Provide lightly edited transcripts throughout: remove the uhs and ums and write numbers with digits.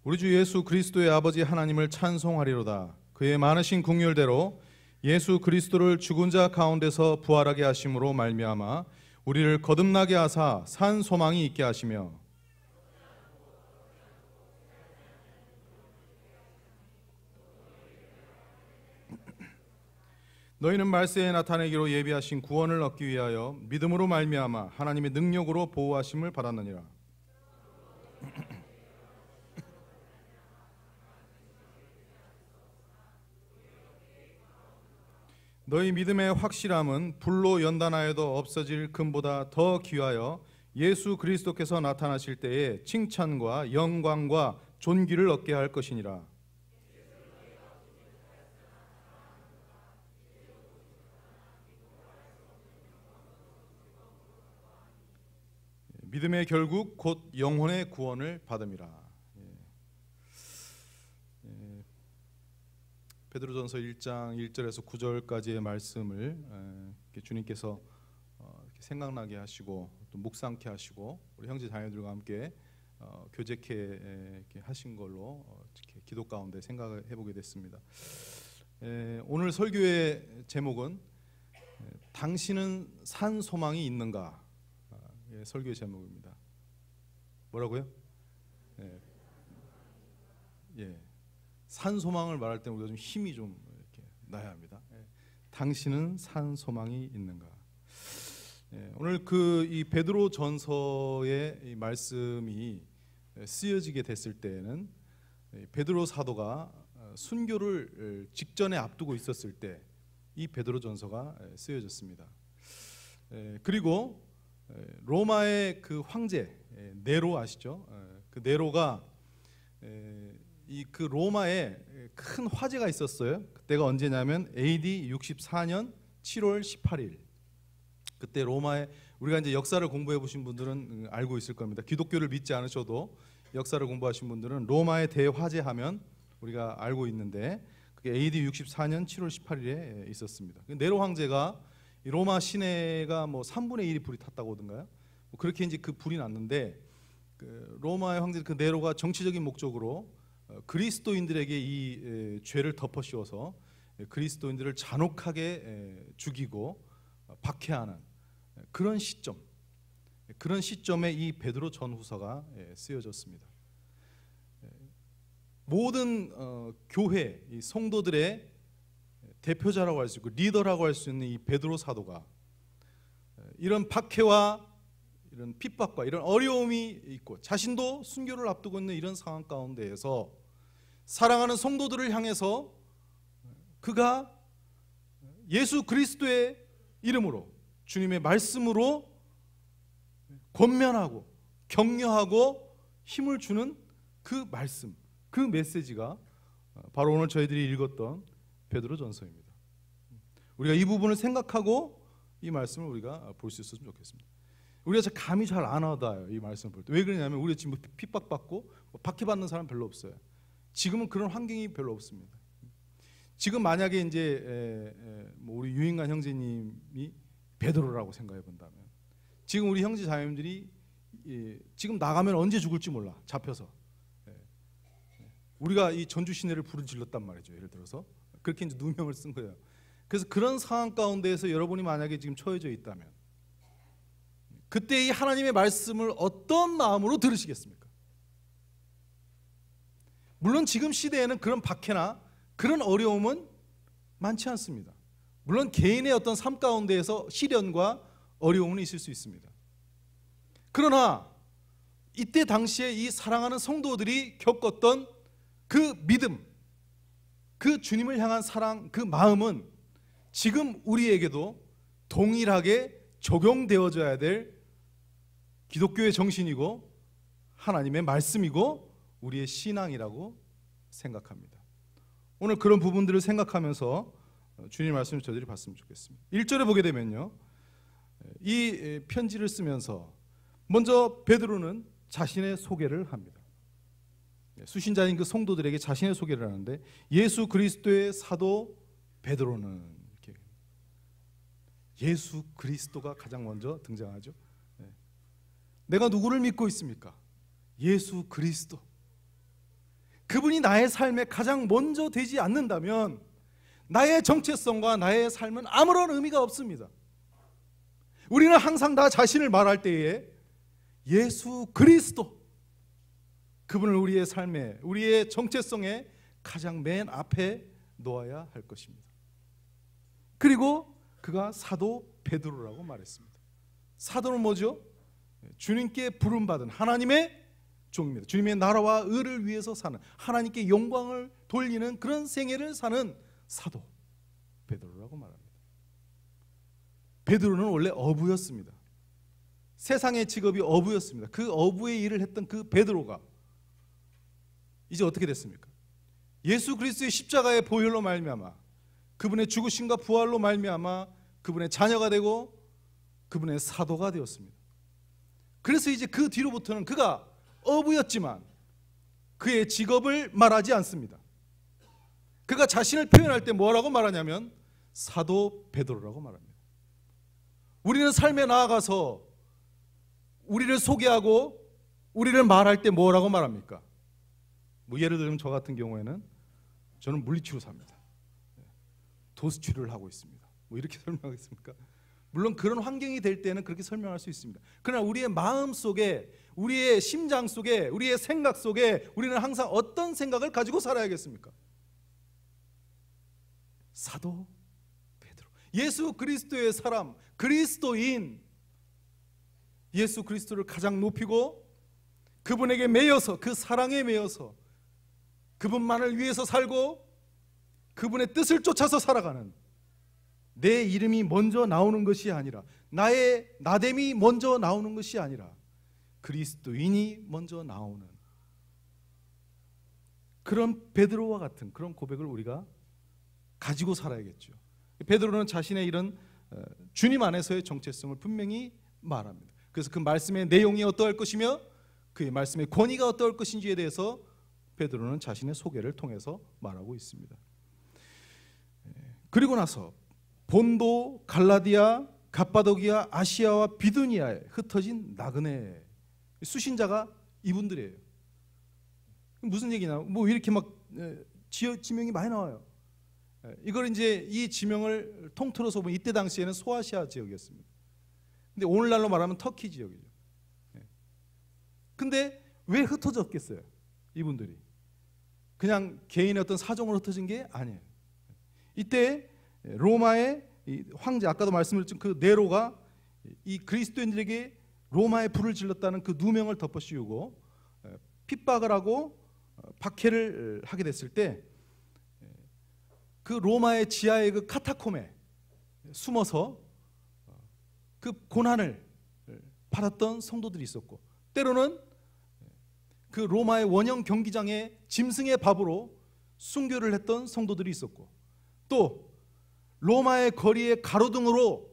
우리 주 예수 그리스도의 아버지 하나님을 찬송하리로다. 그의 많으신 긍휼대로 예수 그리스도를 죽은 자 가운데서 부활하게 하심으로 말미암아 우리를 거듭나게 하사 산 소망이 있게 하시며 너희는 말세에 나타내기로 예비하신 구원을 얻기 위하여 믿음으로 말미암아 하나님의 능력으로 보호하심을 받았느니라. 너희 믿음의 확실함은 불로 연단하여도 없어질 금보다 더 귀하여 예수 그리스도께서 나타나실 때에 칭찬과 영광과 존귀를 얻게 할 것이니라. 믿음의 결국 곧 영혼의 구원을 받음이라. 베드로전서 1장 1절에서 9절까지의 말씀을 주님께서 생각나게 하시고 또 묵상케 하시고 우리 형제 자매들과 함께 교제케 하신 걸로 기도 가운데 생각을 해보게 됐습니다. 오늘 설교의 제목은 당신은 산 소망이 있는가? 설교의 제목입니다. 뭐라고요? 산 소망을 말할 때 우리가 좀 힘이 좀 이렇게 나야 합니다. 당신은 산 소망이 있는가? 오늘 이 베드로 전서의 이 말씀이 쓰여지게 됐을 때에는 베드로 사도가 순교를 직전에 앞두고 있었을 때 이 베드로 전서가 쓰여졌습니다. 그리고 로마의 그 황제 네로 아시죠? 그 네로가 그 로마에 큰 화재가 있었어요. 그때가 언제냐면 AD 64년 7월 18일. 그때 로마에 우리가 이제 역사를 공부해 보신 분들은 알고 있을 겁니다. 기독교를 믿지 않으셔도 역사를 공부하신 분들은 로마의 대화재하면 우리가 알고 있는데 그게 AD 64년 7월 18일에 있었습니다. 네로 황제가 로마 시내가 뭐 3분의 1이 불이 탔다고 하던가요? 그렇게 이제 그 불이 났는데 로마의 황제 그 네로가 정치적인 목적으로 그리스도인들에게 이 죄를 덮어씌워서 그리스도인들을 잔혹하게 죽이고 박해하는 그런 시점에 이 베드로 전후서가 쓰여졌습니다. 모든 교회 이 성도들의 대표자라고 할 수 있고 리더라고 할 수 있는 이 베드로 사도가 이런 박해와 이런 핍박과 이런 어려움이 있고 자신도 순교를 앞두고 있는 이런 상황 가운데에서 사랑하는 성도들을 향해서 그가 예수 그리스도의 이름으로 주님의 말씀으로 권면하고 격려하고 힘을 주는 그 말씀, 그 메시지가 바로 오늘 저희들이 읽었던 베드로 전서입니다. 우리가 이 부분을 생각하고 이 말씀을 우리가 볼 수 있었으면 좋겠습니다. 우리가 감이 잘 안 와닿아요. 이 말씀을 볼 때. 왜 그러냐면 우리가 지금 핍박받고 박해받는 사람 별로 없어요. 지금은 그런 환경이 별로 없습니다. 지금 만약에 이제 우리 유인관 형제님이 베드로라고 생각해 본다면 지금 우리 형제 자매님들이 지금 나가면 언제 죽을지 몰라. 잡혀서 우리가 이 전주 시내를 불을 질렀단 말이죠. 예를 들어서 그렇게 이제 누명을 쓴 거예요. 그래서 그런 상황 가운데에서 여러분이 만약에 지금 처해져 있다면 그때 이 하나님의 말씀을 어떤 마음으로 들으시겠습니까? 물론 지금 시대에는 그런 박해나 그런 어려움은 많지 않습니다. 물론 개인의 어떤 삶 가운데에서 시련과 어려움은 있을 수 있습니다. 그러나 이때 당시에 이 사랑하는 성도들이 겪었던 그 믿음, 그 주님을 향한 사랑, 그 마음은 지금 우리에게도 동일하게 적용되어져야 될 기독교의 정신이고 하나님의 말씀이고 우리의 신앙이라고 생각합니다. 오늘 그런 부분들을 생각하면서 주님 말씀을 저희들이 봤으면 좋겠습니다. 1절에 보게 되면요, 이 편지를 쓰면서 먼저 베드로는 자신의 소개를 합니다. 수신자인 그 성도들에게 자신의 소개를 하는데 예수 그리스도의 사도 베드로는 이렇게 예수 그리스도가 가장 먼저 등장하죠. 내가 누구를 믿고 있습니까? 예수 그리스도. 그분이 나의 삶에 가장 먼저 되지 않는다면 나의 정체성과 나의 삶은 아무런 의미가 없습니다. 우리는 항상 나 자신을 말할 때에 예수 그리스도, 그분을 우리의 삶에, 우리의 정체성에 가장 맨 앞에 놓아야 할 것입니다. 그리고 그가 사도 베드로라고 말했습니다. 사도는 뭐죠? 주님께 부름받은 하나님의 종입니다. 주님의 나라와 의를 위해서 사는, 하나님께 영광을 돌리는 그런 생애를 사는 사도 베드로라고 말합니다. 베드로는 원래 어부였습니다. 세상의 직업이 어부였습니다. 그 어부의 일을 했던 그 베드로가 이제 어떻게 됐습니까? 예수 그리스도의 십자가의 보혈로 말미암아, 그분의 죽으심과 부활로 말미암아 그분의 자녀가 되고 그분의 사도가 되었습니다. 그래서 이제 그 뒤로부터는 그가 어부였지만 그의 직업을 말하지 않습니다. 그가 자신을 표현할 때 뭐라고 말하냐면 사도 베드로라고 말합니다. 우리는 삶에 나아가서 우리를 소개하고 우리를 말할 때 뭐라고 말합니까? 뭐 예를 들면 저 같은 경우에는 저는 물리치료 삽니다. 도수치료를 하고 있습니다. 뭐 이렇게 설명하겠습니까? 물론 그런 환경이 될 때는 그렇게 설명할 수 있습니다. 그러나 우리의 마음 속에, 우리의 심장 속에, 우리의 생각 속에 우리는 항상 어떤 생각을 가지고 살아야겠습니까? 사도 베드로, 예수 그리스도의 사람, 그리스도인, 예수 그리스도를 가장 높이고 그분에게 매여서, 그 사랑에 매여서 그분만을 위해서 살고 그분의 뜻을 쫓아서 살아가는, 내 이름이 먼저 나오는 것이 아니라, 나의 나됨이 먼저 나오는 것이 아니라 그리스도인이 먼저 나오는 그런 베드로와 같은 그런 고백을 우리가 가지고 살아야겠죠. 베드로는 자신의 이런 주님 안에서의 정체성을 분명히 말합니다. 그래서 그 말씀의 내용이 어떠할 것이며 그의 말씀의 권위가 어떠할 것인지에 대해서 베드로는 자신의 소개를 통해서 말하고 있습니다. 그리고 나서 본도, 갈라디아, 갑바도기아, 아시아와 비두니아에 흩어진 나그네 수신자가 이분들이에요. 무슨 얘기냐? 뭐 이렇게 막 지명이 많이 나와요. 이걸 이제 이 지명을 통틀어서 보면 이때 당시에는 소아시아 지역이었습니다. 근데 오늘날로 말하면 터키 지역이죠. 근데 왜 흩어졌겠어요? 이분들이 그냥 개인의 어떤 사정으로 흩어진 게 아니에요. 이때 로마의 황제, 아까도 말씀드렸지만 그 네로가 이 그리스도인들에게 로마의 불을 질렀다는 그 누명을 덮어씌우고 핍박을 하고 박해를 하게 됐을 때 그 로마의 지하의 그 카타콤에 숨어서 그 고난을 받았던 성도들이 있었고, 때로는 그 로마의 원형 경기장에 짐승의 밥으로 순교를 했던 성도들이 있었고, 또 로마의 거리에 가로등으로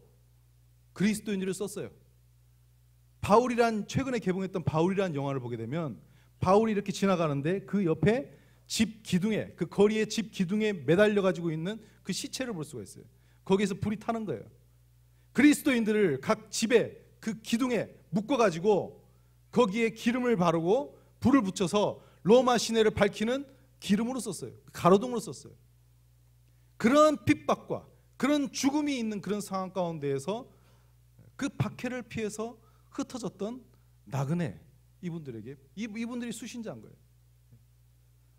그리스도인들을 썼어요. 바울이란, 최근에 개봉했던 바울이란 영화를 보게 되면 바울이 이렇게 지나가는데 그 옆에 집 기둥에, 그 거리의 집 기둥에 매달려 가지고 있는 그 시체를 볼 수가 있어요. 거기에서 불이 타는 거예요. 그리스도인들을 각 집에 그 기둥에 묶어 가지고 거기에 기름을 바르고 불을 붙여서 로마 시내를 밝히는 기름으로 썼어요. 가로등으로 썼어요. 그런 핍박과 그런 죽음이 있는 그런 상황 가운데에서 그 박해를 피해서 흩어졌던 나그네 이분들에게, 이분들이 수신자인 거예요.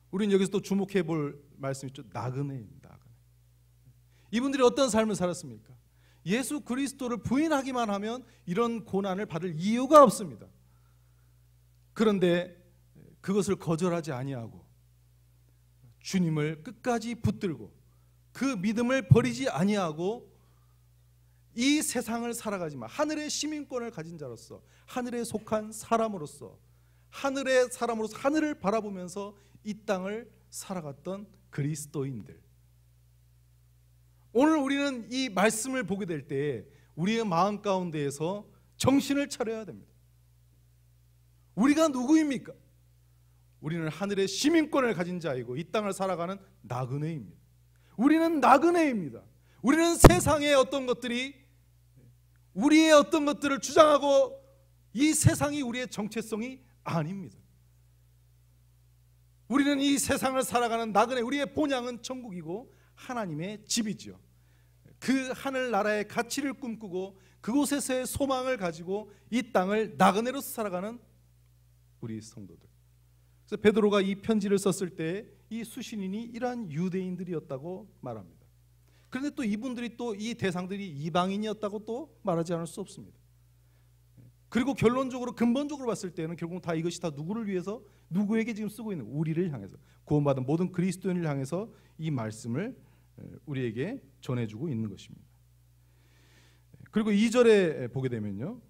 우리는 여기서 또 주목해 볼 말씀이 있죠. 나그네입니다. 나그네. 이분들이 어떤 삶을 살았습니까? 예수 그리스도를 부인하기만 하면 이런 고난을 받을 이유가 없습니다. 그런데 그것을 거절하지 아니하고 주님을 끝까지 붙들고 그 믿음을 버리지 아니하고 이 세상을 살아가지만 하늘의 시민권을 가진 자로서, 하늘에 속한 사람으로서, 하늘의 사람으로서 하늘을 바라보면서 이 땅을 살아갔던 그리스도인들, 오늘 우리는 이 말씀을 보게 될 때 우리의 마음 가운데에서 정신을 차려야 됩니다. 우리가 누구입니까? 우리는 하늘의 시민권을 가진 자이고 이 땅을 살아가는 나그네입니다. 우리는 나그네입니다. 우리는 세상의 어떤 것들이 우리의 어떤 것들을 주장하고 이 세상이 우리의 정체성이 아닙니다. 우리는 이 세상을 살아가는 나그네, 우리의 본향은 천국이고 하나님의 집이지요. 그 하늘나라의 가치를 꿈꾸고 그곳에서의 소망을 가지고 이 땅을 나그네로서 살아가는 우리 성도들. 그래서 베드로가 이 편지를 썼을 때 이 수신인이 이러한 유대인들이었다고 말합니다. 그런데 또 이분들이 또 이 대상들이 이방인이었다고 또 말하지 않을 수 없습니다. 그리고 결론적으로 근본적으로 봤을 때는 결국 다 이것이 다 누구를 위해서, 누구에게 지금 쓰고 있는, 우리를 향해서, 구원받은 모든 그리스도인을 향해서 이 말씀을 우리에게 전해주고 있는 것입니다. 그리고 2절에 보게 되면요,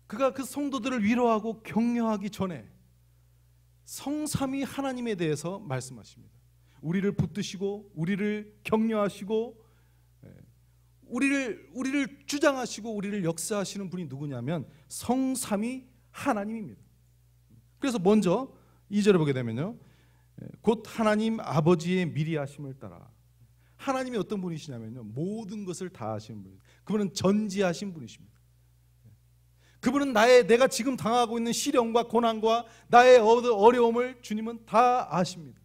그가 그 성도들을 위로하고 격려하기 전에 성삼위 하나님에 대해서 말씀하십니다. 우리를 붙드시고 우리를 격려하시고 우리를 주장하시고 우리를 역사하시는 분이 누구냐면 성삼위 하나님입니다. 그래서 먼저 2절에 보게 되면요, 곧 하나님 아버지의 미리하심을 따라. 하나님이 어떤 분이시냐면요, 모든 것을 다 하시는 분이에요. 그분은 전지하신 분이십니다. 그분은 내가 지금 당하고 있는 시련과 고난과 나의 어려움을 주님은 다 아십니다.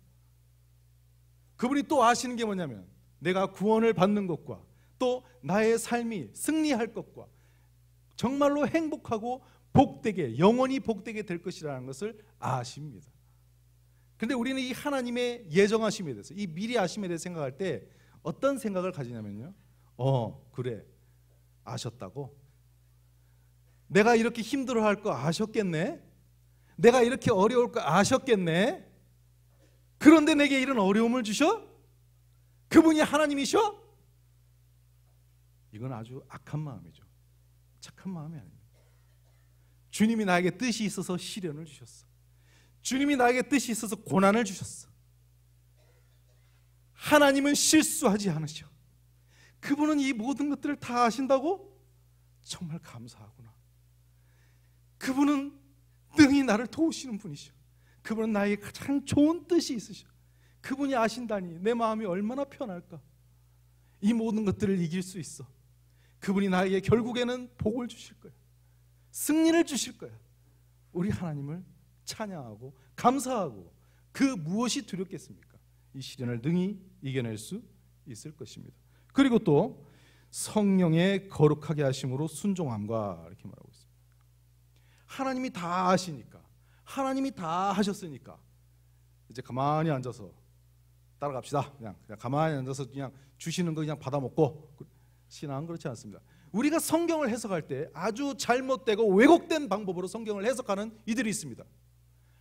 그분이 또 아시는 게 뭐냐면 내가 구원을 받는 것과 또 나의 삶이 승리할 것과 정말로 행복하고 복되게, 영원히 복되게 될 것이라는 것을 아십니다. 그런데 우리는 이 하나님의 예정하심에 대해서, 이 미리 아심에 대해서 생각할 때 어떤 생각을 가지냐면요, 그래, 아셨다고? 내가 이렇게 힘들어할 거 아셨겠네? 내가 이렇게 어려울 거 아셨겠네? 그런데 내게 이런 어려움을 주셔? 그분이 하나님이셔? 이건 아주 악한 마음이죠. 착한 마음이 아닙니다. 주님이 나에게 뜻이 있어서 시련을 주셨어. 주님이 나에게 뜻이 있어서 고난을 주셨어. 하나님은 실수하지 않으셔. 그분은 이 모든 것들을 다 아신다고? 정말 감사하구나. 그분은 능히 나를 도우시는 분이셔. 그분은 나에게 가장 좋은 뜻이 있으셔. 그분이 아신다니 내 마음이 얼마나 편할까. 이 모든 것들을 이길 수 있어. 그분이 나에게 결국에는 복을 주실 거야. 승리를 주실 거야. 우리 하나님을 찬양하고 감사하고 그 무엇이 두렵겠습니까? 이 시련을 능히 이겨낼 수 있을 것입니다. 그리고 또 성령의 거룩하게 하심으로 순종함과 이렇게 말하고 있습니다. 하나님이 다 아시니까, 하나님이 다 하셨으니까 이제 가만히 앉아서 따라갑시다. 그냥 가만히 앉아서 그냥 주시는 거 그냥 받아먹고. 신앙은 그렇지 않습니다. 우리가 성경을 해석할 때 아주 잘못되고 왜곡된 방법으로 성경을 해석하는 이들이 있습니다.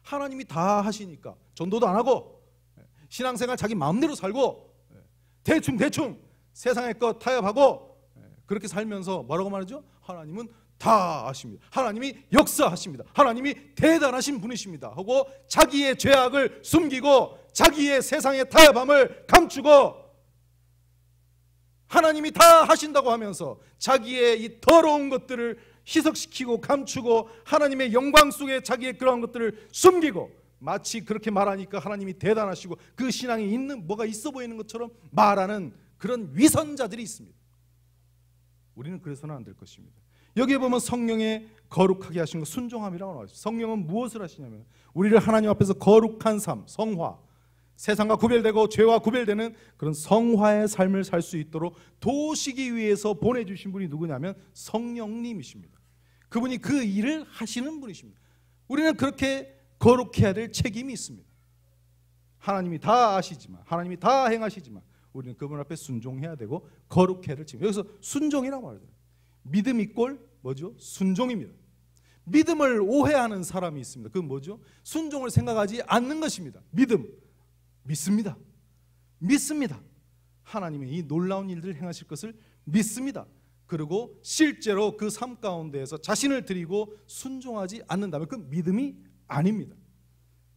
하나님이 다 하시니까 전도도 안 하고 신앙생활 자기 마음대로 살고 대충 세상의 것 타협하고 그렇게 살면서 뭐라고 말하죠? 하나님은 다 아십니다. 하나님이 역사하십니다. 하나님이 대단하신 분이십니다 하고 자기의 죄악을 숨기고 자기의 세상의 타협함을 감추고 하나님이 다 하신다고 하면서 자기의 이 더러운 것들을 희석시키고 감추고 하나님의 영광 속에 자기의 그러한 것들을 숨기고 마치 그렇게 말하니까 하나님이 대단하시고 그 신앙이 있는 뭐가 있어 보이는 것처럼 말하는 그런 위선자들이 있습니다. 우리는 그래서는 안 될 것입니다. 여기에 보면 성령의 거룩하게 하신 것, 순종함이라고 나와 있습니다. 성령은 무엇을 하시냐면 우리를 하나님 앞에서 거룩한 삶, 성화, 세상과 구별되고 죄와 구별되는 그런 성화의 삶을 살 수 있도록 도우시기 위해서 보내주신 분이 누구냐면 성령님이십니다. 그분이 그 일을 하시는 분이십니다. 우리는 그렇게 거룩해야 될 책임이 있습니다. 하나님이 다 아시지만, 하나님이 다 행하시지만 우리는 그분 앞에 순종해야 되고 거룩해야 될 책임. 여기서 순종이라고 말하잖아요. 믿음 이꼴 뭐죠? 순종입니다. 믿음을 오해하는 사람이 있습니다. 그건 뭐죠? 순종을 생각하지 않는 것입니다. 믿습니다. 하나님의 이 놀라운 일들을 행하실 것을 믿습니다. 그리고 실제로 그 삶 가운데에서 자신을 드리고 순종하지 않는다면 그 믿음이 아닙니다.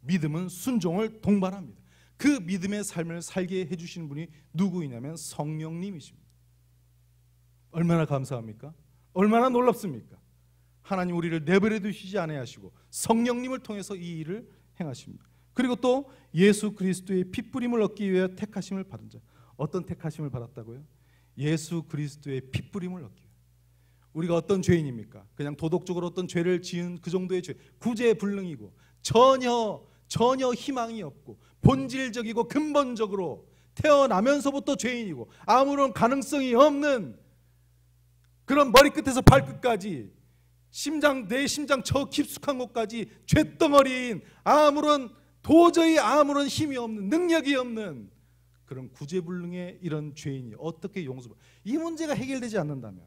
믿음은 순종을 동반합니다. 그 믿음의 삶을 살게 해주시는 분이 누구이냐면 성령님이십니다. 얼마나 감사합니까? 얼마나 놀랍습니까? 하나님 우리를 내버려 두시지 아니하시고 성령님을 통해서 이 일을 행하십니다. 그리고 또 예수 그리스도의 핏부림을 얻기 위해 택하심을 받은 자. 어떤 택하심을 받았다고요? 예수 그리스도의 핏부림을 얻기 위해. 우리가 어떤 죄인입니까? 그냥 도덕적으로 어떤 죄를 지은 그 정도의 죄, 구제불능이고 전혀 전혀 희망이 없고 본질적이고 근본적으로 태어나면서부터 죄인이고 아무런 가능성이 없는 그런 머리끝에서 발끝까지 내 심장 저 깊숙한 곳까지 죄덩어리인 도저히 아무런 힘이 없는, 능력이 없는 그런 구제불능의 이런 죄인이 어떻게 용서받? 이 문제가 해결되지 않는다면,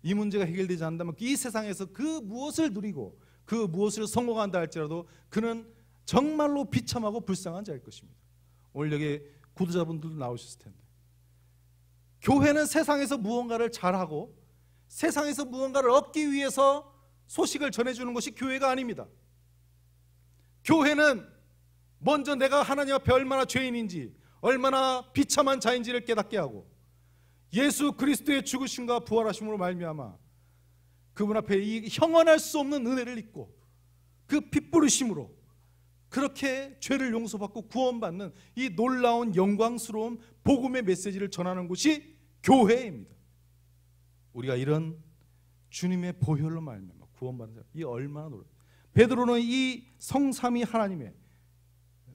이 세상에서 그 무엇을 누리고 그 무엇을 성공한다 할지라도 그는 정말로 비참하고 불쌍한 자일 것입니다. 오늘 여기 구두자분들도 나오셨을 텐데, 교회는 세상에서 무언가를 잘하고 세상에서 무언가를 얻기 위해서 소식을 전해주는 것이 교회가 아닙니다. 교회는 먼저 내가 하나님 앞에 얼마나 죄인인지, 얼마나 비참한 자인지를 깨닫게 하고 예수 그리스도의 죽으심과 부활하심으로 말미암아 그분 앞에 이 형언할 수 없는 은혜를 입고 그 피 뿌리심으로 그렇게 죄를 용서받고 구원받는 이 놀라운 영광스러운 복음의 메시지를 전하는 곳이 교회입니다. 우리가 이런 주님의 보혈로 말미암아 구원받는 자, 이 얼마나 놀랍. 베드로는 이 성삼위 하나님의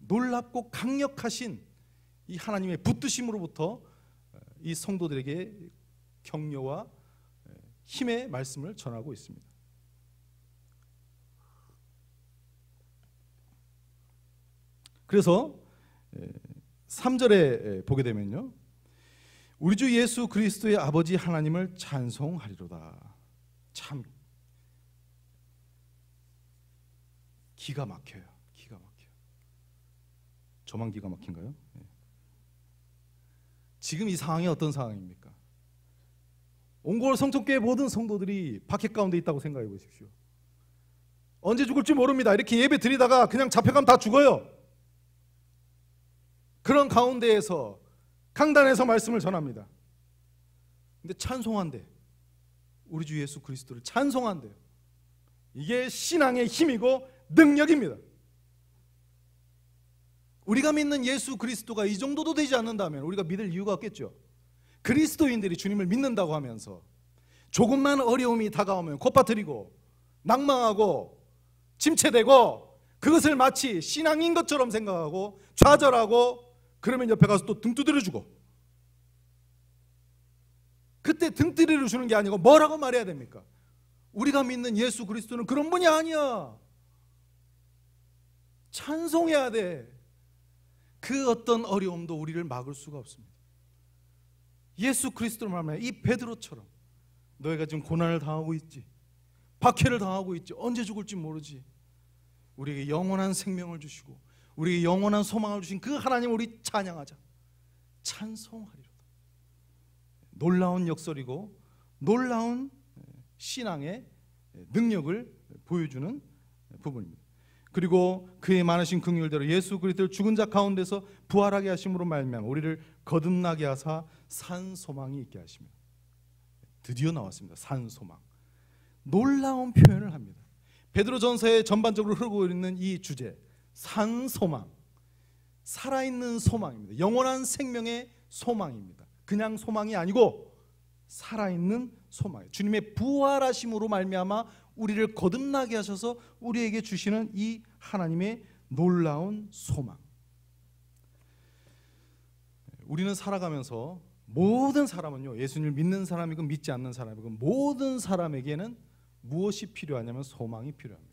놀랍고 강력하신 이 하나님의 붙드심으로부터 이 성도들에게 격려와 힘의 말씀을 전하고 있습니다. 그래서 3절에 보게 되면요, 우리 주 예수 그리스도의 아버지 하나님을 찬송하리로다. 참 기가 막혀요. 기가 막혀요. 저만 기가 막힌가요? 지금 이 상황이 어떤 상황입니까? 옹골 성천교회 모든 성도들이 박해 가운데 있다고 생각해 보십시오. 언제 죽을지 모릅니다. 이렇게 예배 드리다가 그냥 잡혀가면 다 죽어요. 그런 가운데에서 강단에서 말씀을 전합니다. 근데 찬송한대. 우리 주 예수 그리스도를 찬송한대요. 이게 신앙의 힘이고 능력입니다. 우리가 믿는 예수 그리스도가 이 정도도 되지 않는다면 우리가 믿을 이유가 없겠죠. 그리스도인들이 주님을 믿는다고 하면서 조금만 어려움이 다가오면 콧바트리고 낭망하고 침체되고 그것을 마치 신앙인 것처럼 생각하고 좌절하고 그러면 옆에 가서 또 등 두드려주고, 그때 등 두드려주는 게 아니고 뭐라고 말해야 됩니까? 우리가 믿는 예수 그리스도는 그런 분이 아니야. 찬송해야 돼. 그 어떤 어려움도 우리를 막을 수가 없습니다. 예수 그리스도를 말하면 이 베드로처럼 너희가 지금 고난을 당하고 있지, 박해를 당하고 있지, 언제 죽을지 모르지, 우리에게 영원한 생명을 주시고 우리에게 영원한 소망을 주신 그 하나님을 우리 찬양하자. 찬송하리로다. 놀라운 역설이고 놀라운 신앙의 능력을 보여주는 부분입니다. 그리고 그의 많으신 긍휼대로 예수 그리스도를 죽은 자 가운데서 부활하게 하심으로 말미암아 우리를 거듭나게 하사 산 소망이 있게 하시며, 드디어 나왔습니다. 산 소망. 놀라운 표현을 합니다. 베드로전서에 전반적으로 흐르고 있는 이 주제, 산 소망, 살아있는 소망입니다. 영원한 생명의 소망입니다. 그냥 소망이 아니고 살아있는 소망. 주님의 부활하심으로 말미암아 우리를 거듭나게 하셔서 우리에게 주시는 이 하나님의 놀라운 소망. 우리는 살아가면서 모든 사람은요, 예수님을 믿는 사람이건 믿지 않는 사람이건 모든 사람에게는 무엇이 필요하냐면 소망이 필요합니다.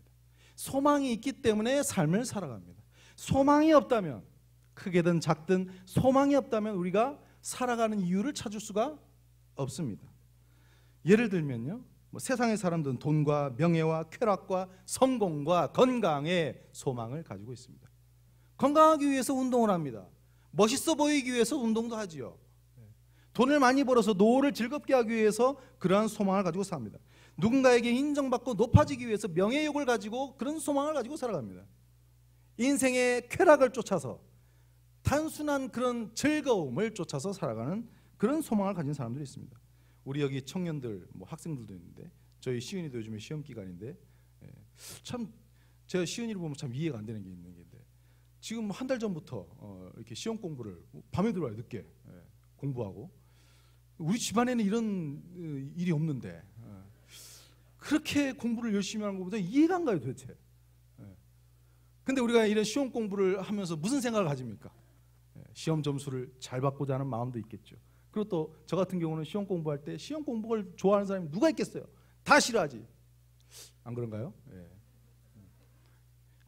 소망이 있기 때문에 삶을 살아갑니다. 소망이 없다면, 크게든 작든 소망이 없다면 우리가 살아가는 이유를 찾을 수가 없습니다. 예를 들면요, 세상의 사람들은 돈과 명예와 쾌락과 성공과 건강에 소망을 가지고 있습니다. 건강하기 위해서 운동을 합니다. 멋있어 보이기 위해서 운동도 하지요. 돈을 많이 벌어서 노후를 즐겁게 하기 위해서 그러한 소망을 가지고 삽니다. 누군가에게 인정받고 높아지기 위해서 명예욕을 가지고 그런 소망을 가지고 살아갑니다. 인생의 쾌락을 쫓아서 단순한 그런 즐거움을 쫓아서 살아가는 그런 소망을 가진 사람들이 있습니다. 우리 여기 청년들, 학생들도 있는데, 저희 시은이도 요즘에 시험 기간인데, 참 제가 시은이를 보면 참 이해가 안 되는 게 있는 게, 지금 한 달 전부터 이렇게 시험 공부를 밤에 들어와요. 늦게 공부하고. 우리 집안에는 이런 일이 없는데 그렇게 공부를 열심히 하는 것보다 이해가 안 가요 도대체. 근데 우리가 이런 시험 공부를 하면서 무슨 생각을 가집니까? 시험 점수를 잘 받고자 하는 마음도 있겠죠. 그리고 또 저 같은 경우는 시험 공부할 때 시험 공부를 좋아하는 사람이 누가 있겠어요? 다 싫어하지. 안 그런가요?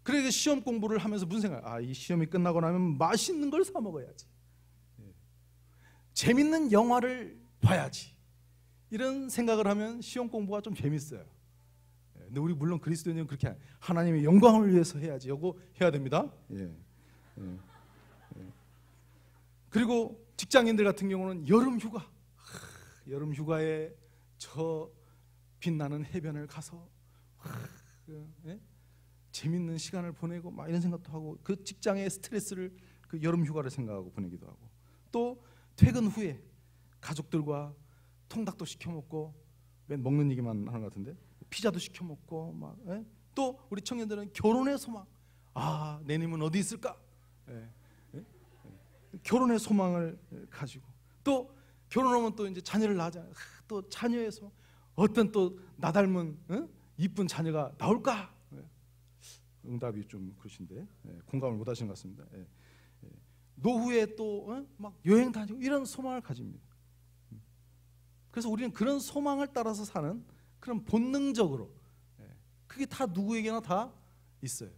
그래서 시험 공부를 하면서 무슨 생각? 이 시험이 끝나고 나면 맛있는 걸 사 먹어야지. 재밌는 영화를 봐야지. 이런 생각을 하면 시험 공부가 좀 재밌어요. 근데 우리 물론 그리스도인은 그렇게 하나님의 영광을 위해서 해야지. 이거 해야 됩니다. 그리고 직장인들 같은 경우는 여름 휴가에 저 빛나는 해변을 가서 재밌는 시간을 보내고 막 이런 생각도 하고, 그 직장의 스트레스를 그 여름 휴가를 생각하고 보내기도 하고, 또 퇴근 후에 가족들과 통닭도 시켜 먹고, 맨 먹는 얘기만 하는 것 같은데 피자도 시켜 먹고 막. 또 우리 청년들은 결혼의 소망. 내님은 어디 있을까? 결혼의 소망을 가지고, 또 결혼하면 또 이제 자녀를 낳잖아요. 또 자녀의 소망. 어떤 또 나 닮은 이쁜 자녀가 나올까? 응답이 좀 그러신데 공감을 못 하시는 것 같습니다. 노후에 또 막 여행 다니고 이런 소망을 가집니다. 그래서 우리는 그런 소망을 따라서 사는 그런 본능적으로, 그게 다 누구에게나 다 있어요.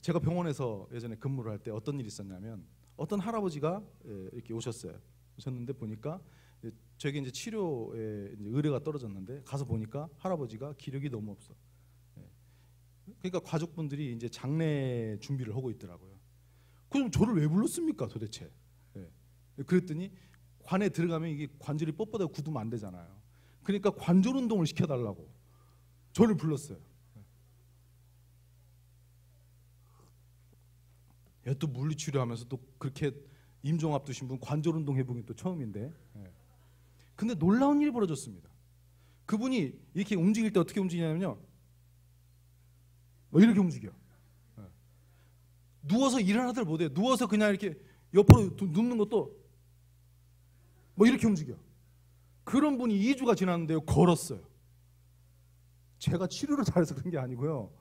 제가 병원에서 예전에 근무를 할 때 어떤 일이 있었냐면, 어떤 할아버지가 이렇게 오셨는데 보니까 저에게 이제 치료에 이제 의뢰가 떨어졌는데 가서 보니까 할아버지가 기력이 너무 없어. 그러니까 가족분들이 이제 장례 준비를 하고 있더라고요. 그럼 저를 왜 불렀습니까 도대체? 그랬더니 관에 들어가면 이게 관절이 뻣뻣하고 굳으면 안 되잖아요. 그러니까 관절 운동을 시켜달라고 저를 불렀어요. 또 물리치료하면서 또 그렇게 임종 앞두신 분 관절 운동 해보긴 또 처음인데. 근데 놀라운 일이 벌어졌습니다. 그분이 이렇게 움직일 때 어떻게 움직이냐면요, 이렇게 움직여. 누워서 일어나들 못해요. 누워서 그냥 이렇게 옆으로 눕는 것도 이렇게 움직여. 그런 분이 2주가 지났는데요, 걸었어요. 제가 치료를 잘해서 그런 게 아니고요.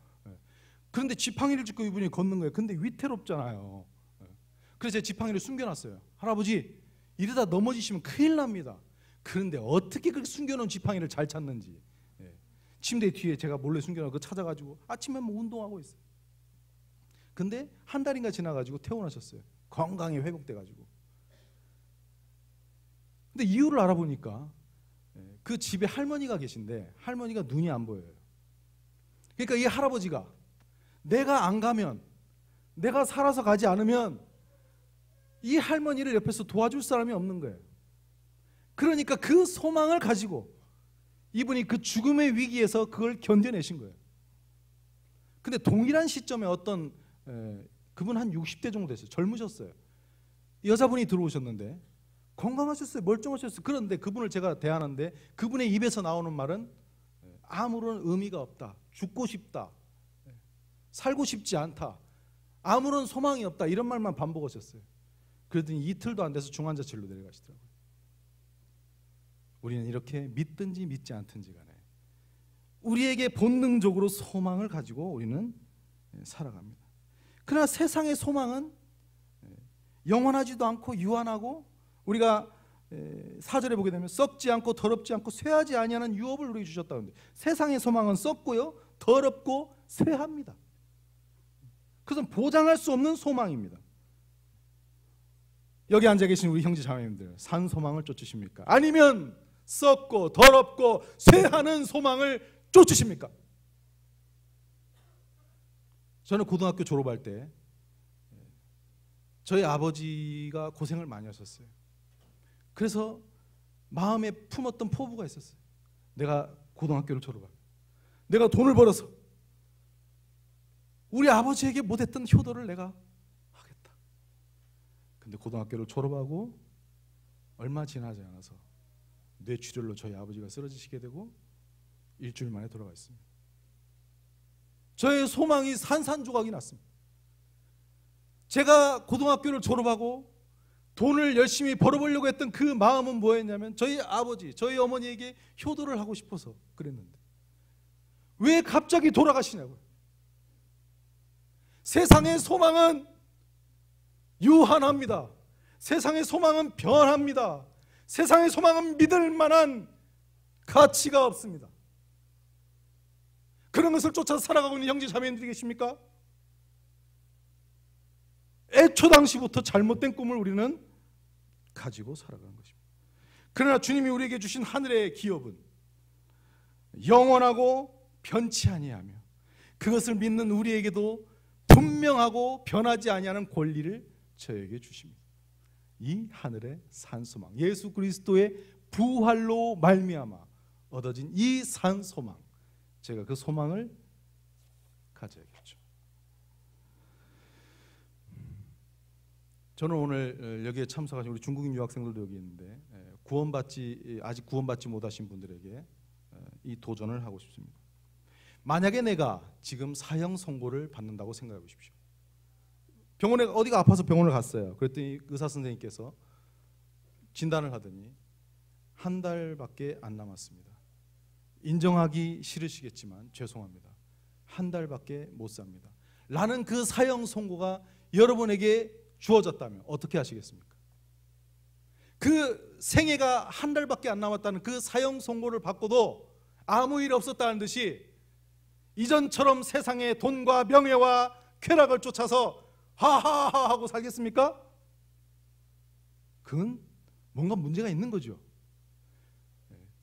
그런데 지팡이를 짚고 이분이 걷는 거예요. 근데 위태롭잖아요. 그래서 제가 지팡이를 숨겨놨어요. 할아버지, 이러다 넘어지시면 큰일 납니다. 그런데 어떻게 그렇게 숨겨놓은 지팡이를 잘 찾는지. 침대 뒤에 제가 몰래 숨겨놓고 찾아가지고 아침에 운동하고 있어요. 근데 한 달인가 지나가지고 퇴원하셨어요. 건강이 회복돼가지고. 근데 이유를 알아보니까 그 집에 할머니가 계신데 할머니가 눈이 안 보여요. 그러니까 이 할아버지가 내가 안 가면, 내가 살아서 가지 않으면 이 할머니를 옆에서 도와줄 사람이 없는 거예요. 그러니까 그 소망을 가지고 이분이 그 죽음의 위기에서 그걸 견뎌내신 거예요. 근데 동일한 시점에 어떤 그분 한 60대 정도 됐어요. 젊으셨어요. 여자분이 들어오셨는데 건강하셨어요. 멀쩡하셨어요. 그런데 그분을 제가 대하는데 그분의 입에서 나오는 말은 아무런 의미가 없다. 죽고 싶다. 살고 싶지 않다. 아무런 소망이 없다. 이런 말만 반복하셨어요. 그러더니 이틀도 안 돼서 중환자실로 내려가시더라고요. 우리는 이렇게 믿든지 믿지 않든지 간에 우리에게 본능적으로 소망을 가지고 우리는 살아갑니다. 그러나 세상의 소망은 영원하지도 않고 유한하고, 우리가 4절에 보게 되면 썩지 않고 더럽지 않고 쇠하지 아니하는 유업을 우리에게 주셨다는데, 세상의 소망은 썩고요 더럽고 쇠합니다. 그것은 보장할 수 없는 소망입니다. 여기 앉아 계신 우리 형제 자매님들, 산 소망을 쫓으십니까? 아니면 썩고 더럽고 쇠하는 소망을 쫓으십니까? 저는 고등학교 졸업할 때 저희 아버지가 고생을 많이 하셨어요. 그래서 마음에 품었던 포부가 있었어요. 내가 고등학교를 졸업하고 내가 돈을 벌어서 우리 아버지에게 못했던 효도를 내가 하겠다. 근데 고등학교를 졸업하고 얼마 지나지 않아서 뇌출혈로 저희 아버지가 쓰러지시게 되고 일주일 만에 돌아가셨습니다. 저의 소망이 산산조각이 났습니다. 제가 고등학교를 졸업하고 돈을 열심히 벌어보려고 했던 그 마음은 뭐였냐면 저희 아버지, 저희 어머니에게 효도를 하고 싶어서 그랬는데 왜 갑자기 돌아가시냐고요. 세상의 소망은 유한합니다. 세상의 소망은 변합니다. 세상의 소망은 믿을 만한 가치가 없습니다. 그런 것을 쫓아서 살아가고 있는 형제 자매님들이 계십니까? 애초 당시부터 잘못된 꿈을 우리는 가지고 살아가는 것입니다. 그러나 주님이 우리에게 주신 하늘의 기업은 영원하고 변치 아니하며 그것을 믿는 우리에게도 분명하고 변하지 아니하는 권리를 저에게 주십니다. 이 하늘의 산소망, 예수 그리스도의 부활로 말미암아 얻어진 이 산소망, 제가 그 소망을 가져야겠죠. 저는 오늘 여기에 참석하신 우리 중국인 유학생들도 여기 있는데 아직 구원받지 못하신 분들에게 이 도전을 하고 싶습니다. 만약에 내가 지금 사형 선고를 받는다고 생각해 보십시오. 병원에 어디가 아파서 병원을 갔어요. 그랬더니 의사 선생님께서 진단을 하더니 한 달밖에 안 남았습니다. 인정하기 싫으시겠지만 죄송합니다. 한 달밖에 못 삽니다. 라는 그 사형 선고가 여러분에게 주어졌다면 어떻게 하시겠습니까? 그 생애가 한 달밖에 안 남았다는 그 사형 선고를 받고도 아무 일 없었다는 듯이 이전처럼 세상의 돈과 명예와 쾌락을 쫓아서 하하하 하고 살겠습니까? 그건 뭔가 문제가 있는 거죠.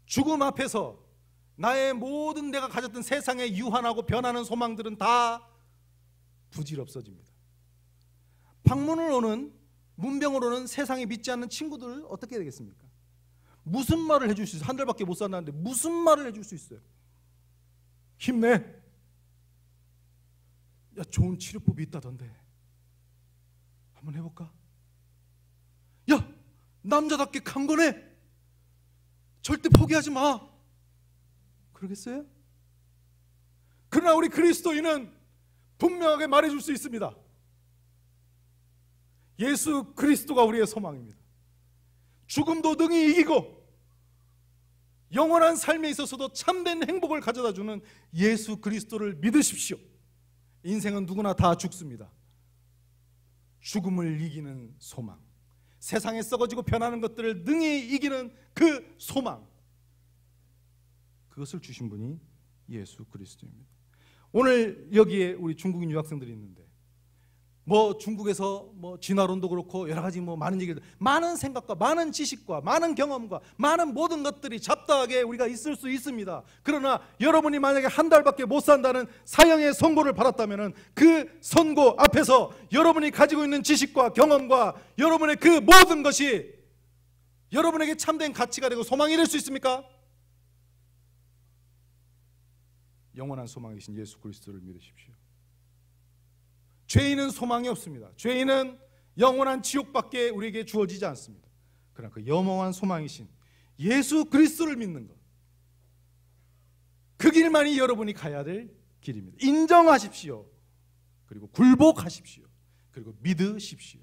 죽음 앞에서 나의 모든 내가 가졌던 세상의 유한하고 변하는 소망들은 다 부질없어집니다. 방문을 오는, 문병을 오는 세상에 믿지 않는 친구들 어떻게 해야 되겠습니까? 무슨 말을 해줄 수 있어요? 한 달밖에 못 산다는데 무슨 말을 해줄 수 있어요? 힘내. 야, 좋은 치료법이 있다던데 한번 해볼까? 야, 남자답게 강건해. 절대 포기하지 마. 그러겠어요? 그러나 우리 그리스도인은 분명하게 말해줄 수 있습니다. 예수 그리스도가 우리의 소망입니다. 죽음도 능히 이기고 영원한 삶에 있어서도 참된 행복을 가져다주는 예수 그리스도를 믿으십시오. 인생은 누구나 다 죽습니다. 죽음을 이기는 소망, 세상에 썩어지고 변하는 것들을 능히 이기는 그 소망, 그것을 주신 분이 예수 그리스도입니다. 오늘 여기에 우리 중국인 유학생들이 있는데 중국에서 진화론도 그렇고 여러 가지 많은 얘기들, 많은 생각과 많은 지식과 많은 경험과 많은 모든 것들이 잡다하게 우리가 있을 수 있습니다. 그러나 여러분이 만약에 한 달밖에 못 산다는 사형의 선고를 받았다면 그 선고 앞에서 여러분이 가지고 있는 지식과 경험과 여러분의 그 모든 것이 여러분에게 참된 가치가 되고 소망이 될 수 있습니까? 영원한 소망이신 예수 그리스도를 믿으십시오. 죄인은 소망이 없습니다. 죄인은 영원한 지옥밖에 우리에게 주어지지 않습니다. 그러나 그 영원한 소망이신 예수 그리스도를 믿는 것, 그 길만이 여러분이 가야 될 길입니다. 인정하십시오. 그리고 굴복하십시오. 그리고 믿으십시오.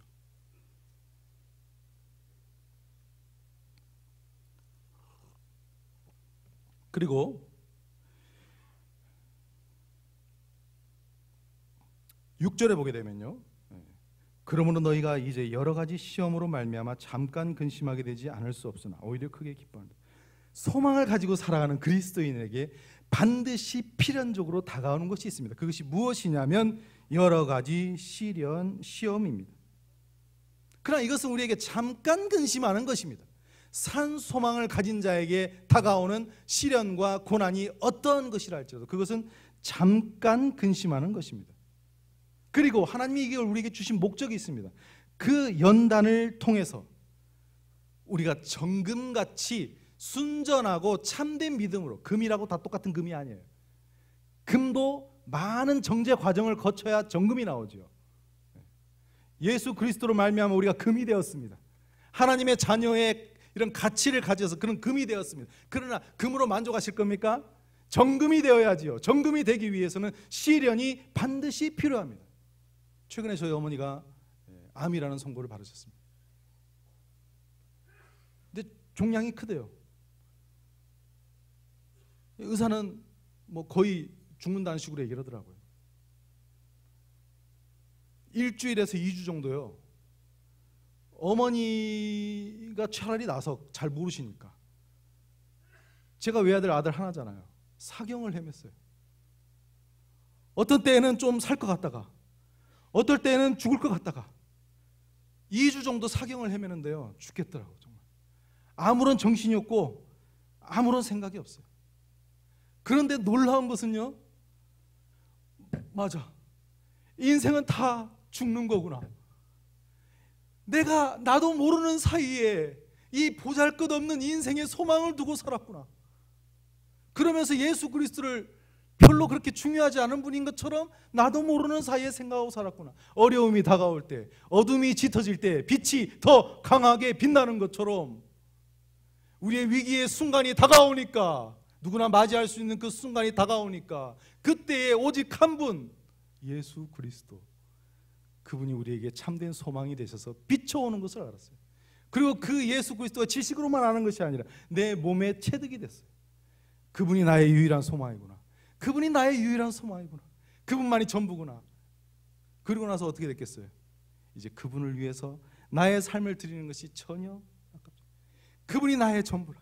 그리고 6절에 보게 되면요, 그러므로 너희가 이제 여러 가지 시험으로 말미암아 잠깐 근심하게 되지 않을 수 없으나 오히려 크게 기뻐한다. 소망을 가지고 살아가는 그리스도인에게 반드시 필연적으로 다가오는 것이 있습니다. 그것이 무엇이냐면 여러 가지 시험입니다. 그러나 이것은 우리에게 잠깐 근심하는 것입니다. 산 소망을 가진 자에게 다가오는 시련과 고난이 어떤 것이라 할지라도 그것은 잠깐 근심하는 것입니다. 그리고 하나님이 이걸 우리에게 주신 목적이 있습니다. 그 연단을 통해서 우리가 정금같이 순전하고 참된 믿음으로, 금이라고 다 똑같은 금이 아니에요. 금도 많은 정제 과정을 거쳐야 정금이 나오죠. 예수 그리스도로 말미암아 우리가 금이 되었습니다. 하나님의 자녀의 이런 가치를 가져서 그런 금이 되었습니다. 그러나 금으로 만족하실 겁니까? 정금이 되어야지요. 정금이 되기 위해서는 시련이 반드시 필요합니다. 최근에 저희 어머니가 암이라는 선고를 받으셨습니다. 근데 종양이 크대요. 의사는 거의 죽는다는 식으로 얘기를 하더라고요. 일주일에서 2주 정도요. 어머니가 차라리 나서 잘 모르시니까 제가 외아들 아들 하나잖아요. 사경을 헤맸어요. 어떤 때에는 좀 살 것 같다가 어떨 때에는 죽을 것 같다가 2주 정도 사경을 헤매는데요. 죽겠더라고요. 정말 아무런 정신이 없고 아무런 생각이 없어요. 그런데 놀라운 것은요, 맞아, 인생은 다 죽는 거구나. 나도 모르는 사이에 이 보잘것없는 인생의 소망을 두고 살았구나. 그러면서 예수 그리스도를 별로 그렇게 중요하지 않은 분인 것처럼 나도 모르는 사이에 생각하고 살았구나. 어려움이 다가올 때, 어둠이 짙어질 때 빛이 더 강하게 빛나는 것처럼 우리의 위기의 순간이 다가오니까, 누구나 맞이할 수 있는 그 순간이 다가오니까 그때에 오직 한 분, 예수 그리스도, 그분이 우리에게 참된 소망이 되셔서 비춰오는 것을 알았어요. 그리고 그 예수 그리스도가 지식으로만 아는 것이 아니라 내 몸에 체득이 됐어요. 그분이 나의 유일한 소망이구나. 그분이 나의 유일한 소망이구나. 그분만이 전부구나. 그리고 나서 어떻게 됐겠어요? 이제 그분을 위해서 나의 삶을 드리는 것이 전혀 아깝지. 그분이 나의 전부라.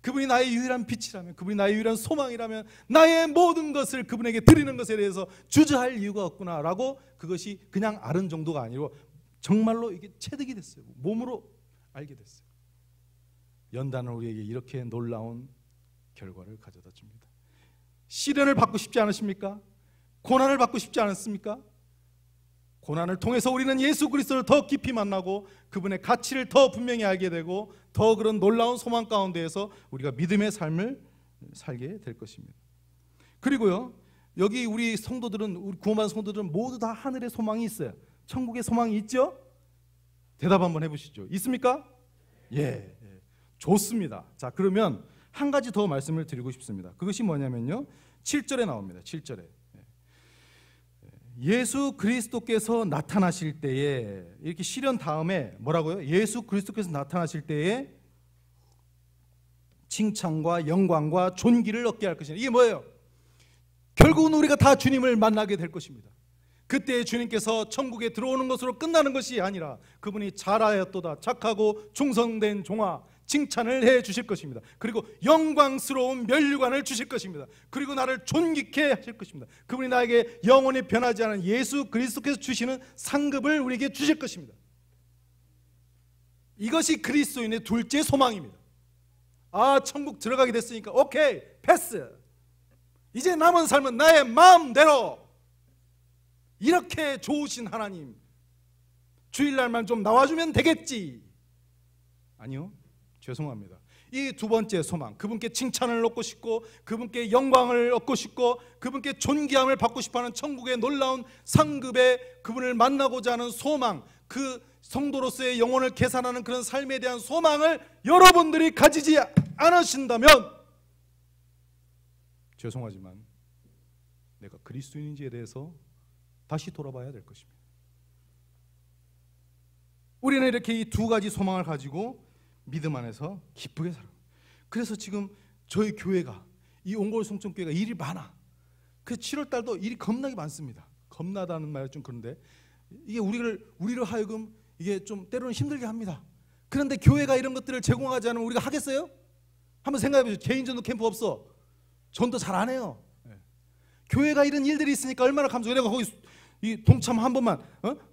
그분이 나의 유일한 빛이라면, 그분이 나의 유일한 소망이라면 나의 모든 것을 그분에게 드리는 것에 대해서 주저할 이유가 없구나라고, 그것이 그냥 아는 정도가 아니고 정말로 이게 체득이 됐어요. 몸으로 알게 됐어요. 연단은 우리에게 이렇게 놀라운 결과를 가져다 줍니다. 시련을 받고 싶지 않으십니까? 고난을 받고 싶지 않습니까? 고난을 통해서 우리는 예수 그리스도를 더 깊이 만나고 그분의 가치를 더 분명히 알게 되고 더 그런 놀라운 소망 가운데에서 우리가 믿음의 삶을 살게 될 것입니다. 그리고요, 여기 우리 성도들은, 우리 구원받은 성도들은 모두 다 하늘의 소망이 있어요. 천국의 소망이 있죠? 대답 한번 해보시죠. 있습니까? 예, 좋습니다. 자, 그러면 한 가지 더 말씀을 드리고 싶습니다. 그것이 뭐냐면요, 7절에 나옵니다. 7절에 예수 그리스도께서 나타나실 때에, 이렇게 시련 다음에 뭐라고요? 예수 그리스도께서 나타나실 때에 칭찬과 영광과 존귀를 얻게 할 것이다. 이게 뭐예요? 결국은 우리가 다 주님을 만나게 될 것입니다. 그때 주님께서 천국에 들어오는 것으로 끝나는 것이 아니라 그분이 잘하였도다, 착하고 충성된 종아, 칭찬을 해 주실 것입니다. 그리고 영광스러운 면류관을 주실 것입니다. 그리고 나를 존귀케 하실 것입니다. 그분이 나에게 영원히 변하지 않은 예수 그리스도께서 주시는 상급을 우리에게 주실 것입니다. 이것이 그리스도인의 둘째 소망입니다. 아, 천국 들어가게 됐으니까 오케이, 패스. 이제 남은 삶은 나의 마음대로. 이렇게 좋으신 하나님, 주일날만 좀 나와주면 되겠지. 아니요, 죄송합니다. 이 두 번째 소망, 그분께 칭찬을 얻고 싶고 그분께 영광을 얻고 싶고 그분께 존귀함을 받고 싶어하는 천국의 놀라운 상급에 그분을 만나고자 하는 소망, 그 성도로서의 영혼을 계산하는 그런 삶에 대한 소망을 여러분들이 가지지 않으신다면 죄송하지만 내가 그리스도인인지에 대해서 다시 돌아봐야 될 것입니다. 우리는 이렇게 이 두 가지 소망을 가지고 믿음 안에서 기쁘게 살아요. 그래서 지금 저희 교회가, 이 옹골 송천교회가 일이 많아. 그 7월 달도 일이 겁나게 많습니다. 겁나다는 말이 좀 그런데 이게 우리를 하여금 이게 좀 때로는 힘들게 합니다. 그런데 교회가 이런 것들을 제공하지 않으면 우리가 하겠어요? 한번 생각해 보세요. 개인전도 캠프 없어. 전도 잘 안 해요. 교회가 이런 일들이 있으니까 얼마나 감사해요. 내가 거기 이 동참 한 번만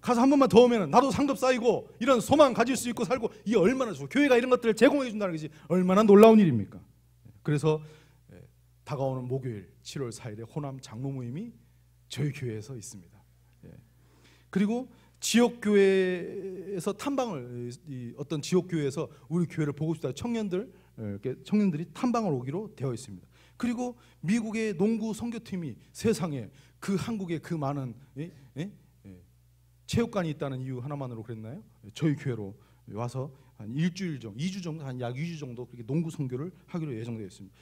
가서 한 번만 더 오면 나도 상급 쌓이고 이런 소망 가질 수 있고 살고, 이게 얼마나 좋아. 교회가 이런 것들을 제공해 준다는 것이 얼마나 놀라운 일입니까? 그래서 다가오는 목요일 7월 4일에 호남 장로 모임이 저희 교회에서 있습니다. 그리고 지역교회에서 탐방을, 어떤 지역교회에서 우리 교회를 보고 싶다 청년들이 탐방을 오기로 되어 있습니다. 그리고 미국의 농구 선교팀이 세상에 그 한국에 그 많은 체육관이 있다는 이유 하나만으로 그랬나요? 저희 교회로 와서 한 일주일 정도, 2주 정도, 한 약 2주 정도 그렇게 농구 선교를 하기로 예정되어 있습니다.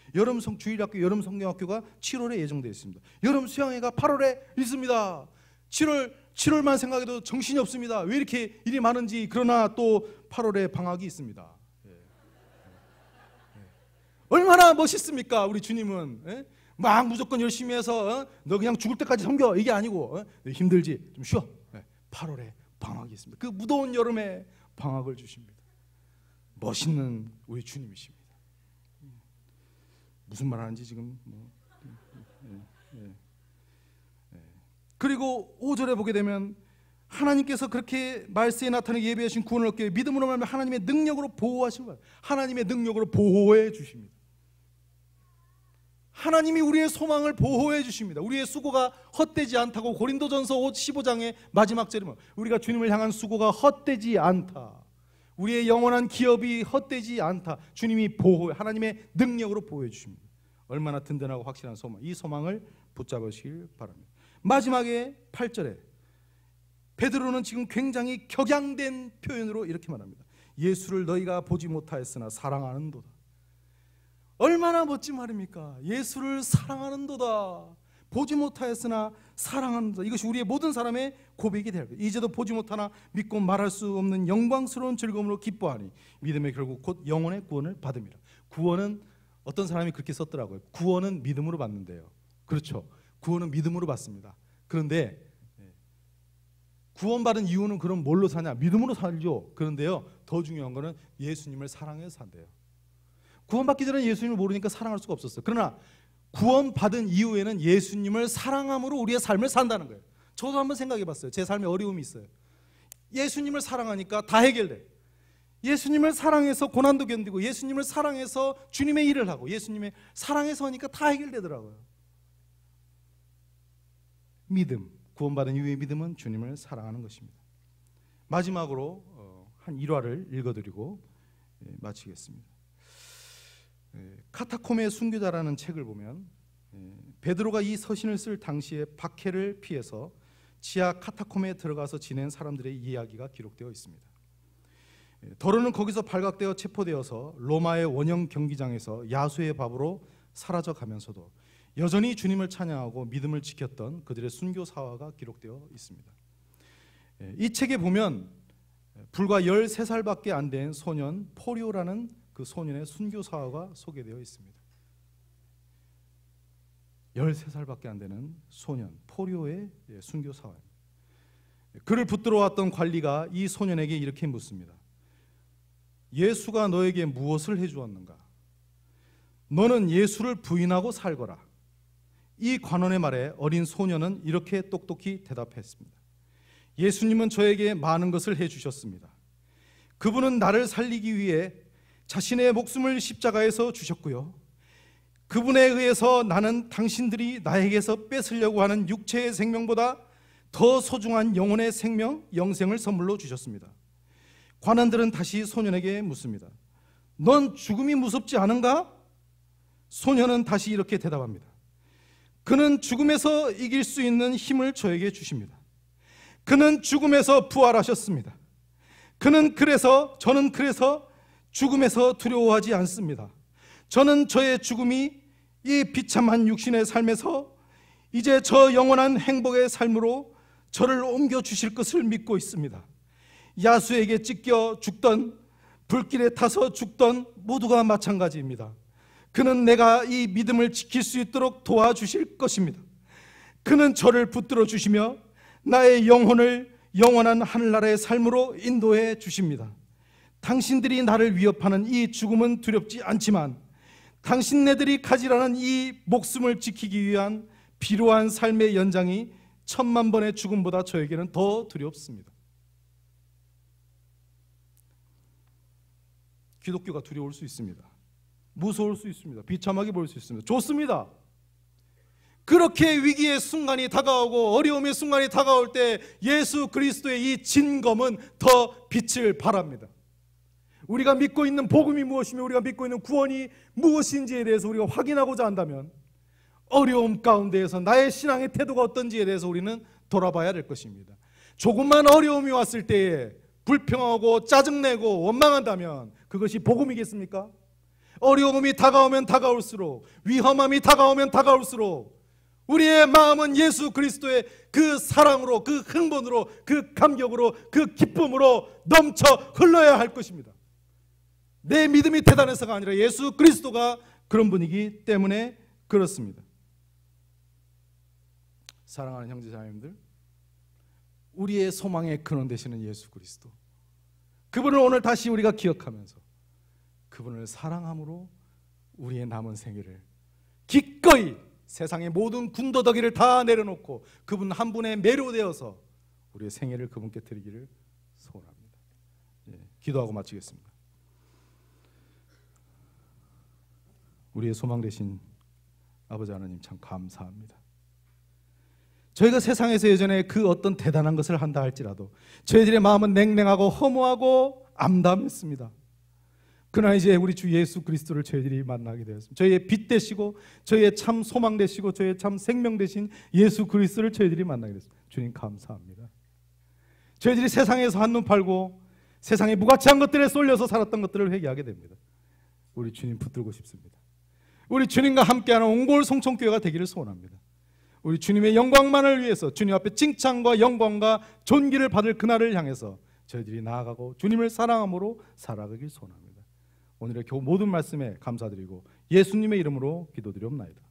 주일학교 여름 성경학교가 7월에 예정되어 있습니다. 여름 수양회가 8월에 있습니다. 7월만 생각해도 정신이 없습니다. 왜 이렇게 일이 많은지. 그러나 또 8월에 방학이 있습니다. 얼마나 멋있습니까? 우리 주님은 막 무조건 열심히 해서 너 그냥 죽을 때까지 섬겨, 이게 아니고 힘들지 좀 쉬어. 8월에 방학이 있습니다. 그 무더운 여름에 방학을 주십니다. 멋있는 우리 주님이십니다. 무슨 말 하는지 지금 그리고 5절에 보게 되면 하나님께서 그렇게 말세에 나타나게 예비하신 구원을 얻기 위해 믿음으로 말하면 하나님의 능력으로 보호하신 거예요. 하나님의 능력으로 보호해 주십니다. 하나님이 우리의 소망을 보호해 주십니다. 우리의 수고가 헛되지 않다고 고린도전서 15장의 마지막 절이면 우리가 주님을 향한 수고가 헛되지 않다. 우리의 영원한 기업이 헛되지 않다. 주님이 보호해, 하나님의 능력으로 보호해 주십니다. 얼마나 든든하고 확실한 소망, 이 소망을 붙잡으시길 바랍니다. 마지막에 8절에 베드로는 지금 굉장히 격양된 표현으로 이렇게 말합니다. 예수를 너희가 보지 못하였으나 사랑하는도다. 얼마나 멋진 말입니까? 예수를 사랑하는도다. 보지 못하였으나 사랑하는도다. 이것이 우리의 모든 사람의 고백이 될 거예요. 이제도 보지 못하나 믿고 말할 수 없는 영광스러운 즐거움으로 기뻐하니 믿음의 결국 곧 영혼의 구원을 받음이라. 구원은 어떤 사람이 그렇게 썼더라고요. 구원은 믿음으로 받는데요. 그렇죠. 구원은 믿음으로 받습니다. 그런데 구원받은 이유는 그럼 뭘로 사냐? 믿음으로 살죠. 그런데요, 더 중요한 거는 예수님을 사랑해서 산대요. 구원받기 전에 예수님을 모르니까 사랑할 수가 없었어요. 그러나 구원받은 이후에는 예수님을 사랑함으로 우리의 삶을 산다는 거예요. 저도 한번 생각해 봤어요. 제 삶에 어려움이 있어요. 예수님을 사랑하니까 다 해결돼. 예수님을 사랑해서 고난도 견디고, 예수님을 사랑해서 주님의 일을 하고, 예수님의 사랑해서 하니까 다 해결되더라고요. 믿음, 구원받은 이후의 믿음은 주님을 사랑하는 것입니다. 마지막으로 한 일화를 읽어드리고 마치겠습니다. 카타콤의 순교자라는 책을 보면 베드로가 이 서신을 쓸 당시에 박해를 피해서 지하 카타콤에 들어가서 지낸 사람들의 이야기가 기록되어 있습니다. 더러는 거기서 발각되어 체포되어서 로마의 원형 경기장에서 야수의 밥으로 사라져 가면서도 여전히 주님을 찬양하고 믿음을 지켰던 그들의 순교 사화가 기록되어 있습니다. 이 책에 보면 불과 13살밖에 안 된 소년 포리오라는 그 소년의 순교 사화가 소개되어 있습니다. 13살밖에 안 되는 소년 포리오의 순교 사화입니다. 그를 붙들어 왔던 관리가 이 소년에게 이렇게 묻습니다. 예수가 너에게 무엇을 해주었는가? 너는 예수를 부인하고 살거라. 이 관원의 말에 어린 소년은 이렇게 똑똑히 대답했습니다. 예수님은 저에게 많은 것을 해주셨습니다. 그분은 나를 살리기 위해 자신의 목숨을 십자가에서 주셨고요. 그분에 의해서 나는 당신들이 나에게서 뺏으려고 하는 육체의 생명보다 더 소중한 영혼의 생명, 영생을 선물로 주셨습니다. 관원들은 다시 소년에게 묻습니다. 넌 죽음이 무섭지 않은가? 소년은 다시 이렇게 대답합니다. 그는 죽음에서 이길 수 있는 힘을 저에게 주십니다. 그는 죽음에서 부활하셨습니다. 저는 그래서 죽음에서 두려워하지 않습니다. 저는 저의 죽음이 이 비참한 육신의 삶에서 이제 저 영원한 행복의 삶으로 저를 옮겨주실 것을 믿고 있습니다. 야수에게 찢겨 죽던, 불길에 타서 죽던 모두가 마찬가지입니다. 그는 내가 이 믿음을 지킬 수 있도록 도와주실 것입니다. 그는 저를 붙들어 주시며 나의 영혼을 영원한 하늘나라의 삶으로 인도해 주십니다. 당신들이 나를 위협하는 이 죽음은 두렵지 않지만 당신네들이 가지라는 이 목숨을 지키기 위한 비루한 삶의 연장이 10,000,000번의 죽음보다 저에게는 더 두렵습니다. 기독교가 두려울 수 있습니다. 무서울 수 있습니다. 비참하게 보일 수 있습니다. 좋습니다. 그렇게 위기의 순간이 다가오고 어려움의 순간이 다가올 때 예수 그리스도의 이 진검은 더 빛을 발합니다. 우리가 믿고 있는 복음이 무엇이며 우리가 믿고 있는 구원이 무엇인지에 대해서 우리가 확인하고자 한다면 어려움 가운데에서 나의 신앙의 태도가 어떤지에 대해서 우리는 돌아봐야 될 것입니다. 조금만 어려움이 왔을 때에 불평하고 짜증내고 원망한다면 그것이 복음이겠습니까? 어려움이 다가오면 다가올수록, 위험함이 다가오면 다가올수록 우리의 마음은 예수 그리스도의 그 사랑으로, 그 흥분으로, 그 감격으로, 그 기쁨으로 넘쳐 흘러야 할 것입니다. 내 믿음이 대단해서가 아니라 예수 그리스도가 그런 분이기 때문에 그렇습니다. 사랑하는 형제자매님들, 우리의 소망의 근원 되시는 예수 그리스도, 그분을 오늘 다시 우리가 기억하면서 그분을 사랑함으로 우리의 남은 생애를 기꺼이 세상의 모든 군더더기를 다 내려놓고 그분 한 분에 매료되어서 우리의 생애를 그분께 드리기를 소원합니다. 기도하고 마치겠습니다. 우리의 소망 되신 아버지 하나님, 참 감사합니다. 저희가 세상에서 예전에 그 어떤 대단한 것을 한다 할지라도 저희들의 마음은 냉랭하고 허무하고 암담했습니다. 그러나 이제 우리 주 예수 그리스도를 저희들이 만나게 되었습니다. 저희의 빛 되시고 저희의 참 소망 되시고 저희의 참 생명 되신 예수 그리스도를 저희들이 만나게 됐습니다. 주님 감사합니다. 저희들이 세상에서 한눈 팔고 세상의 무가치한 것들에 쏠려서 살았던 것들을 회개하게 됩니다. 우리 주님 붙들고 싶습니다. 우리 주님과 함께하는 옹골 송천교회가 되기를 소원합니다. 우리 주님의 영광만을 위해서 주님 앞에 칭찬과 영광과 존귀를 받을 그날을 향해서 저희들이 나아가고 주님을 사랑함으로 살아가길 소원합니다. 오늘의 모든 말씀에 감사드리고 예수님의 이름으로 기도드리옵나이다.